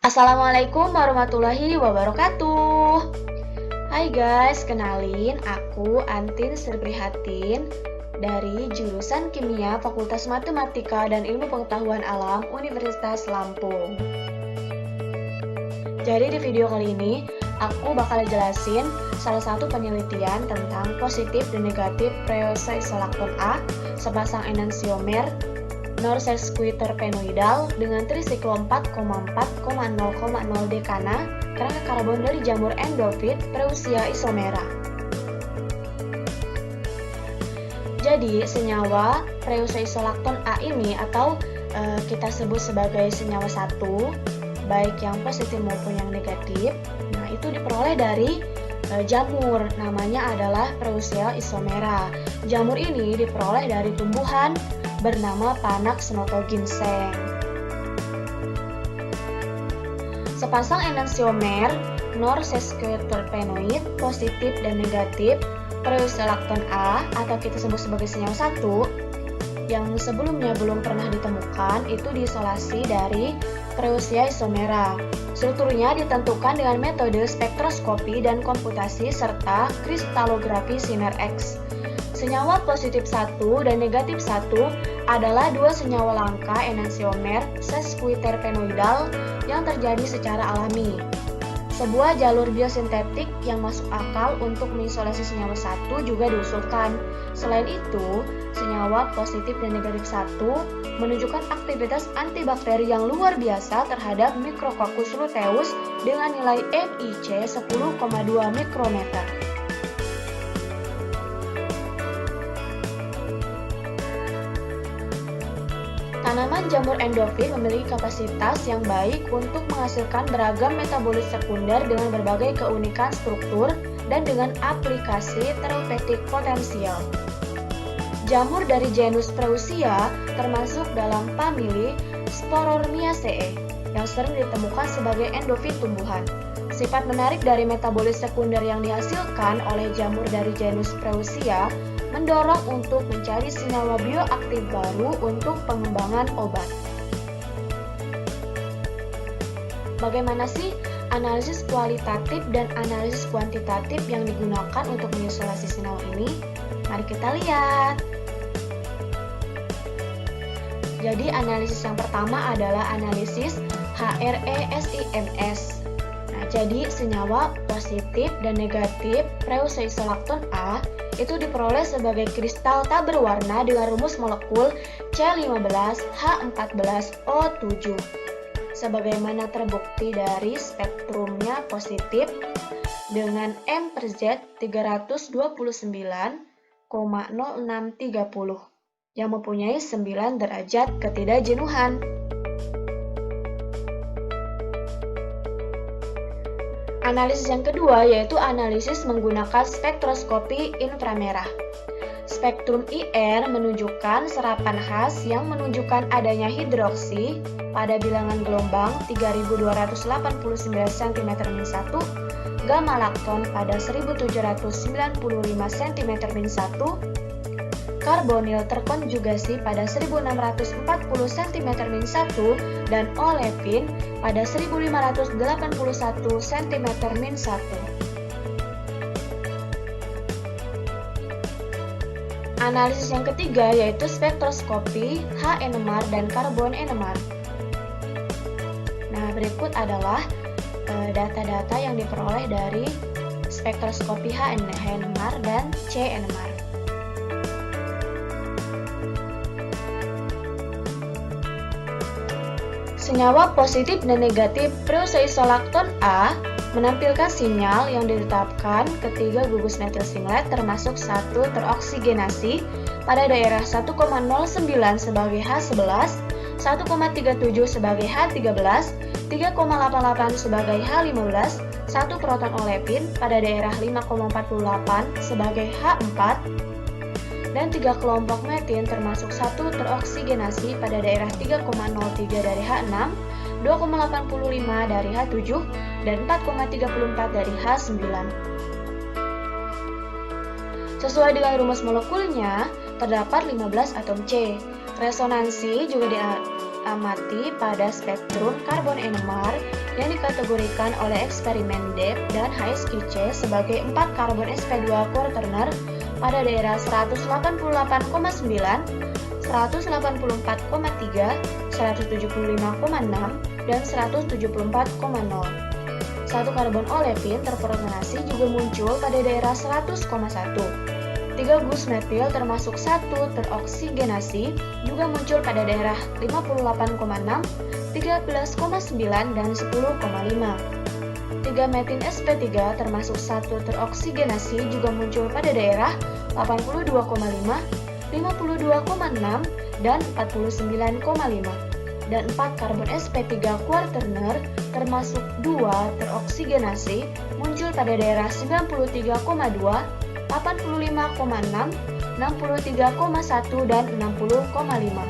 Assalamualaikum warahmatullahi wabarakatuh. Hai guys, kenalin aku Antin Sriprihatin dari jurusan Kimia Fakultas Matematika dan Ilmu Pengetahuan Alam Universitas Lampung. Jadi di video kali ini aku bakal jelasin salah satu penelitian tentang positif dan negatif preoxysolactone A sepasang enantiomer non-sesquiterpenoidal dengan trisiklo 4,4,0,0 dekana kerangka karbon dari jamur endofit Preusia isomera. Jadi senyawa preoxysolactone A ini atau kita sebut sebagai senyawa satu, baik yang positif maupun yang negatif, nah itu diperoleh dari jamur, namanya adalah Preusia isomera. Jamur ini diperoleh dari tumbuhan bernama panak senoto ginseng. Sepasang enantiomer non-sesquiterpenoid positif dan negatif preoxysolactone A atau kita sebut sebagai senyawa satu yang sebelumnya belum pernah ditemukan itu diisolasi dari Preusia isomera. Strukturnya ditentukan dengan metode spektroskopi dan komputasi serta kristalografi sinar X. Senyawa positif 1 dan negatif 1 adalah dua senyawa langka enantiomer sesquiterpenoidal yang terjadi secara alami. Sebuah jalur biosintetik yang masuk akal untuk mengisolasi senyawa 1 juga diusulkan. Selain itu, senyawa positif dan negatif 1 menunjukkan aktivitas antibakteri yang luar biasa terhadap Micrococcus luteus dengan nilai MIC 10,2 mikrometer. Tanaman jamur endofit memiliki kapasitas yang baik untuk menghasilkan beragam metabolit sekunder dengan berbagai keunikan struktur dan dengan aplikasi terapeutik potensial. Jamur dari genus Preusia termasuk dalam famili Sporormiaceae yang sering ditemukan sebagai endofit tumbuhan. Sifat menarik dari metabolit sekunder yang dihasilkan oleh jamur dari genus Preusia mendorong untuk mencari senyawa bioaktif baru untuk pengembangan obat. Bagaimana sih analisis kualitatif dan analisis kuantitatif yang digunakan untuk mengisolasi senyawa ini? Mari kita lihat. Jadi analisis yang pertama adalah analisis HRESIMS. Jadi senyawa positif dan negatif preoxysolactone A itu diperoleh sebagai kristal tak berwarna dengan rumus molekul C15H14O7. Sebagaimana terbukti dari spektrumnya positif dengan M/Z 329,0630 yang mempunyai 9 derajat ketidakjenuhan. Analisis yang kedua yaitu analisis menggunakan spektroskopi inframerah. Spektrum IR menunjukkan serapan khas yang menunjukkan adanya hidroksi pada bilangan gelombang 3289 cm-1, gamma lakton pada 1795 cm-1, karbonil terkonjugasi pada 1640 cm-1 dan olefin pada 1581 cm-1. Analisis yang ketiga yaitu spektroskopi HNMR dan karbon NMR. Nah, berikut adalah data-data yang diperoleh dari spektroskopi HNMR dan CNMR. Senyawa positif dan negatif preoxysolactone A menampilkan sinyal yang ditetapkan ketiga gugus netil singlet termasuk 1 teroksigenasi pada daerah 1,09 sebagai H11, 1,37 sebagai H13, 3,88 sebagai H15, 1 proton olefin pada daerah 5,48 sebagai H4, dan 3 kelompok metin termasuk 1 teroksigenasi pada daerah 3,03 dari H6, 2,85 dari H7, dan 4,34 dari H9. Sesuai dengan rumus molekulnya, terdapat 15 atom C. Resonansi juga diamati pada spektrum karbon NMR yang dikategorikan oleh eksperimen DEP dan HSQC sebagai 4 karbon sp2 quaterner pada daerah 188,9, 184,3, 175,6, dan 174,0. Satu karbon olefin terfragmentasi juga muncul pada daerah 100,1. 3 gus metil termasuk 1 teroksigenasi juga muncul pada daerah 58,6, 13,9, dan 10,5. 3 metin sp3 termasuk 1 teroksigenasi juga muncul pada daerah 82,5, 52,6, dan 49,5. Dan 4 karbon sp3 quaterner termasuk 2 teroksigenasi muncul pada daerah 93,2, 85,6, 63,1, dan 60,5.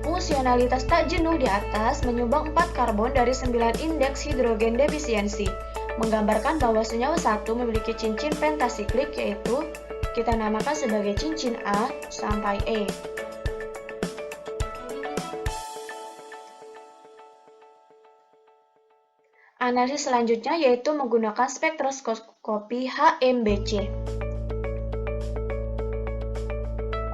Fungsionalitas tak jenuh di atas menyumbang 4 karbon dari 9 indeks hidrogen defisiensi, menggambarkan bahwa senyawa 1 memiliki cincin pentasiklik, yaitu kita namakan sebagai cincin A sampai E. Analisis selanjutnya yaitu menggunakan spektroskopi HMBC.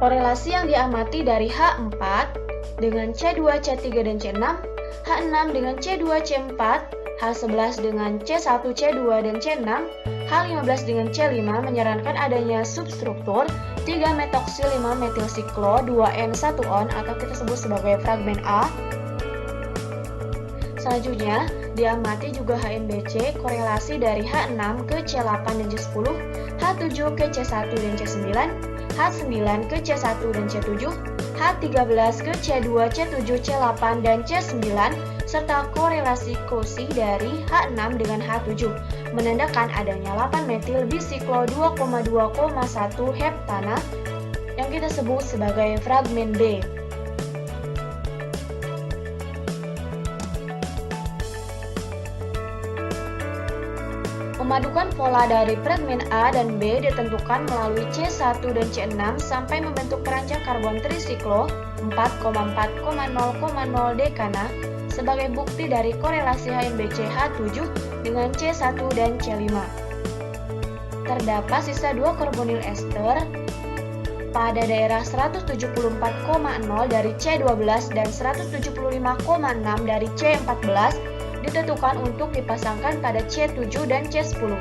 Korelasi yang diamati dari H4 dengan C2, C3, dan C6, H6 dengan C2, C4, H11 dengan C1, C2, dan C6, H15 dengan C5 menyarankan adanya substruktur 3-metoksil 5-metilsiklo 2N1-on atau kita sebut sebagai fragmen A. Selanjutnya, diamati juga HMBC korelasi dari H6 ke C8 dan C10, H7 ke C1 dan C9, H9 ke C1 dan C7, H13 ke C2, C7, C8, dan C9, serta korelasi Cauchy dari H6 dengan H7, menandakan adanya 8-metil bisiklo 2,2,1 heptana yang kita sebut sebagai fragmen B. Memadukan pola dari fragmen A dan B ditentukan melalui C1 dan C6 sampai membentuk keranjang karbon trisiklo 4,4,0,0 dekana sebagai bukti dari korelasi HMBC H7 dengan C1 dan C5. Terdapat sisa 2 karbonil ester pada daerah 174,0 dari C12 dan 175,6 dari C14 ditentukan untuk dipasangkan pada C7 dan C10,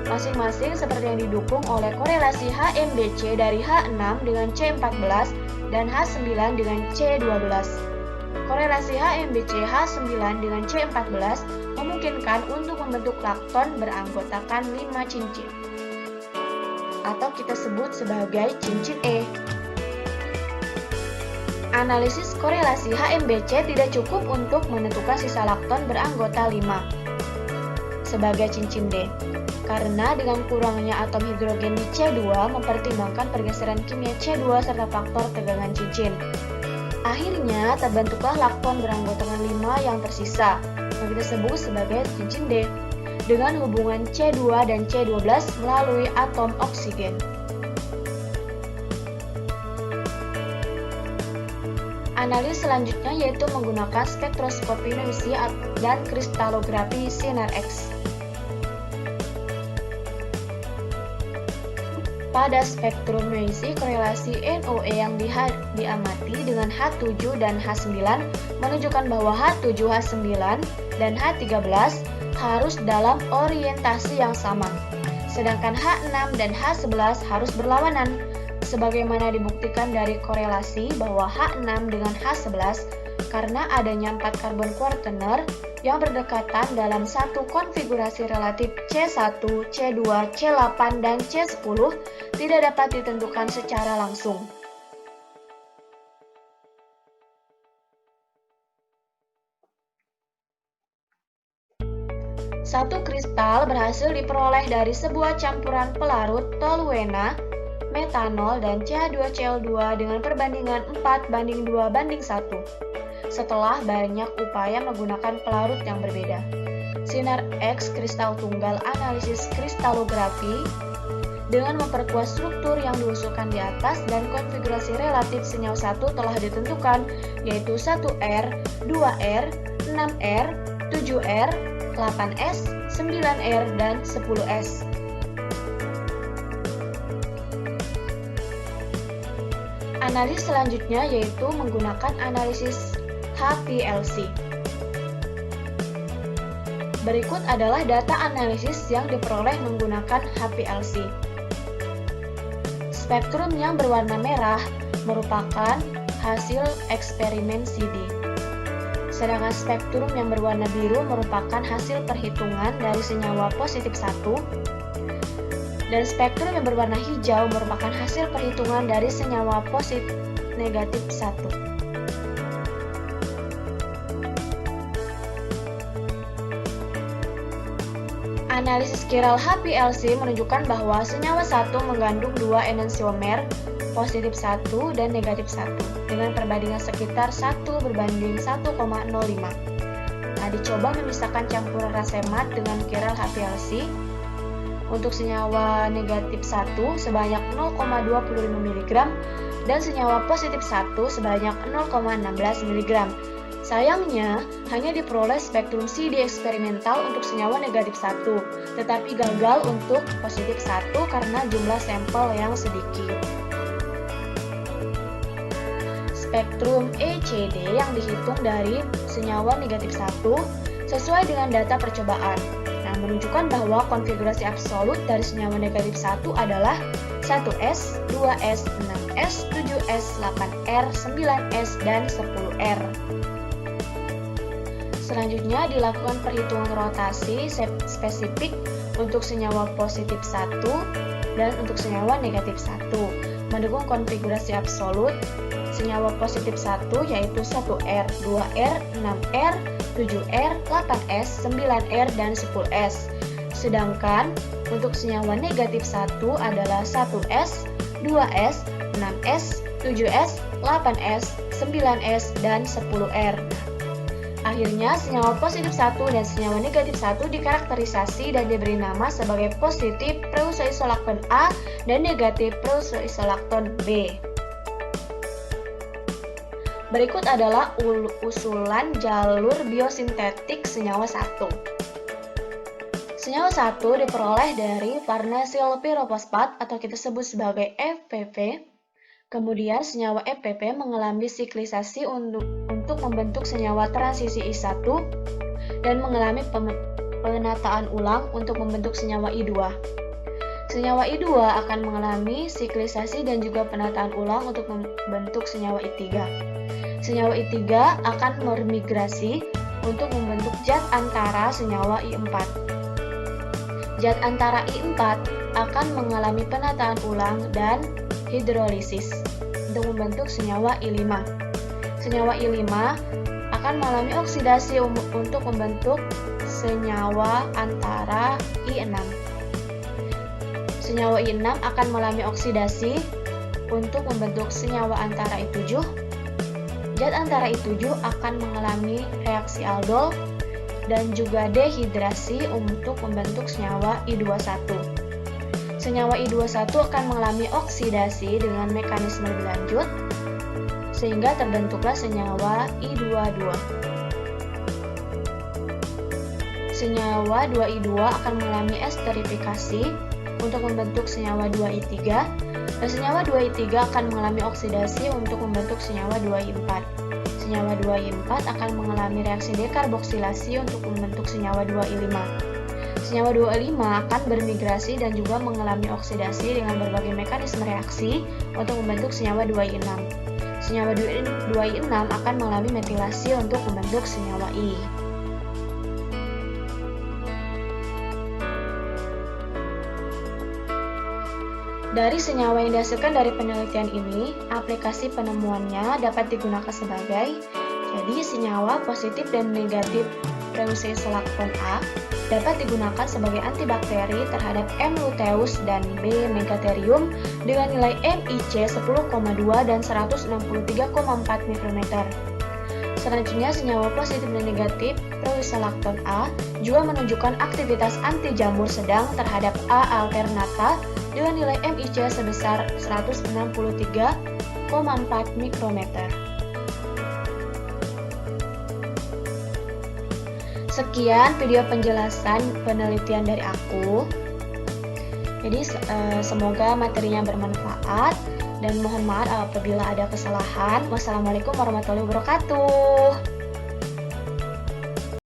masing-masing seperti yang didukung oleh korelasi HMBC dari H6 dengan C14 dan H9 dengan C12. Korelasi HMBC H9 dengan C14 memungkinkan untuk membentuk lakton beranggotakan 5 cincin, atau kita sebut sebagai cincin E. Analisis korelasi HMBC tidak cukup untuk menentukan sisa lakton beranggota 5 sebagai cincin D, karena dengan kurangnya atom hidrogen di C2 mempertimbangkan pergeseran kimia C2 serta faktor tegangan cincin. Akhirnya terbentuklah lakton beranggotakan 5 yang tersisa, yang kita sebut sebagai cincin D, dengan hubungan C2 dan C12 melalui atom oksigen. Analisis selanjutnya yaitu menggunakan spektroskopi Noisy dan kristalografi sinar X. Pada spektrum Noisy, korelasi NOE yang diamati dengan H7 dan H9 menunjukkan bahwa H7, H9, dan H13 harus dalam orientasi yang sama, sedangkan H6 dan H11 harus berlawanan, sebagaimana dibuktikan dari korelasi bahwa H6 dengan H11 karena adanya 4 karbon quaterner yang berdekatan dalam satu konfigurasi relatif C1, C2, C8, dan C10 tidak dapat ditentukan secara langsung. Satu kristal berhasil diperoleh dari sebuah campuran pelarut toluena, metanol, dan CH2Cl2 dengan perbandingan 4:2:1 setelah banyak upaya menggunakan pelarut yang berbeda. Sinar X kristal tunggal analisis kristalografi dengan memperkuat struktur yang diusulkan di atas dan konfigurasi relatif senyawa 1 telah ditentukan, yaitu 1R, 2R, 6R, 7R, 8S, 9R, dan 10S. Analisis selanjutnya yaitu menggunakan analisis HPLC. Berikut adalah data analisis yang diperoleh menggunakan HPLC. Spektrum yang berwarna merah merupakan hasil eksperimen CD. Sedangkan spektrum yang berwarna biru merupakan hasil perhitungan dari senyawa positif 1, dan spektrum yang berwarna hijau merupakan hasil perhitungan dari senyawa positif negatif 1. Analisis chiral HPLC menunjukkan bahwa senyawa 1 mengandung 2 enantiomer positif 1 dan negatif 1 dengan perbandingan sekitar 1:1,05. Nah, dicoba memisahkan campuran racemat dengan chiral HPLC. Untuk senyawa negatif 1 sebanyak 0,25 mg dan senyawa positif 1 sebanyak 0,16 mg. Sayangnya, hanya diperoleh spektrum CD eksperimental untuk senyawa negatif 1, tetapi gagal untuk positif 1 karena jumlah sampel yang sedikit. Spektrum ECD yang dihitung dari senyawa negatif 1 sesuai dengan data percobaan. Menunjukkan bahwa konfigurasi absolut dari senyawa negatif 1 adalah 1S, 2S, 6S, 7S, 8R, 9S, dan 10R. Selanjutnya dilakukan perhitungan rotasi spesifik untuk senyawa positif 1 dan untuk senyawa negatif 1, mendukung konfigurasi absolut senyawa positif 1 yaitu 1R, 2R, 6R, 7R, 8S, 9R, dan 10S. Sedangkan untuk senyawa negatif 1 adalah 1S, 2S, 6S, 7S, 8S, 9S, dan 10R. Akhirnya, senyawa positif 1 dan senyawa negatif 1 dikarakterisasi dan diberi nama sebagai positif preusoisolakton A dan negatif preusoisolakton B. Berikut adalah usulan jalur biosintetik senyawa 1. Senyawa 1 diperoleh dari farnesyl pirofosfat atau kita sebut sebagai FPP. Kemudian senyawa FPP mengalami siklisasi untuk membentuk senyawa transisi I1 dan mengalami penataan ulang untuk membentuk senyawa I2. Senyawa I2 akan mengalami siklisasi dan juga penataan ulang untuk membentuk senyawa I3. Senyawa I3 akan bermigrasi untuk membentuk zat antara senyawa I4. Zat antara I4 akan mengalami penataan ulang dan hidrolisis untuk membentuk senyawa I5. Senyawa I5 akan mengalami oksidasi untuk membentuk senyawa antara I6. Senyawa I6 akan mengalami oksidasi untuk membentuk senyawa antara I7. Zat antara I7 akan mengalami reaksi aldol dan juga dehidrasi untuk membentuk senyawa I21. Senyawa I21 akan mengalami oksidasi dengan mekanisme lebih lanjut sehingga terbentuklah senyawa I22. Senyawa 2I2 akan mengalami esterifikasi untuk membentuk senyawa 2I3 dan senyawa 2I3 akan mengalami oksidasi untuk membentuk senyawa 2I4. Senyawa 2I4 akan mengalami reaksi dekarboksilasi untuk membentuk senyawa 2I5. Senyawa 2I5 akan bermigrasi dan juga mengalami oksidasi dengan berbagai mekanisme reaksi untuk membentuk senyawa 2I6. Senyawa 2I6 akan mengalami metilasi untuk membentuk senyawa I. Dari senyawa yang dihasilkan dari penelitian ini, aplikasi penemuannya dapat digunakan sebagai jadi senyawa positif dan negatif preusoisolakton A dapat digunakan sebagai antibakteri terhadap M. luteus dan B. megatherium dengan nilai MIC 10,2 dan 163,4 mikrometer. Selanjutnya, senyawa positif dan negatif preusoisolakton A juga menunjukkan aktivitas anti jamur sedang terhadap A. alternata dengan nilai MIC sebesar 163,4 mikrometer. Sekian video penjelasan penelitian dari aku. Jadi semoga materinya bermanfaat dan mohon maaf apabila ada kesalahan. Wassalamualaikum warahmatullahi wabarakatuh.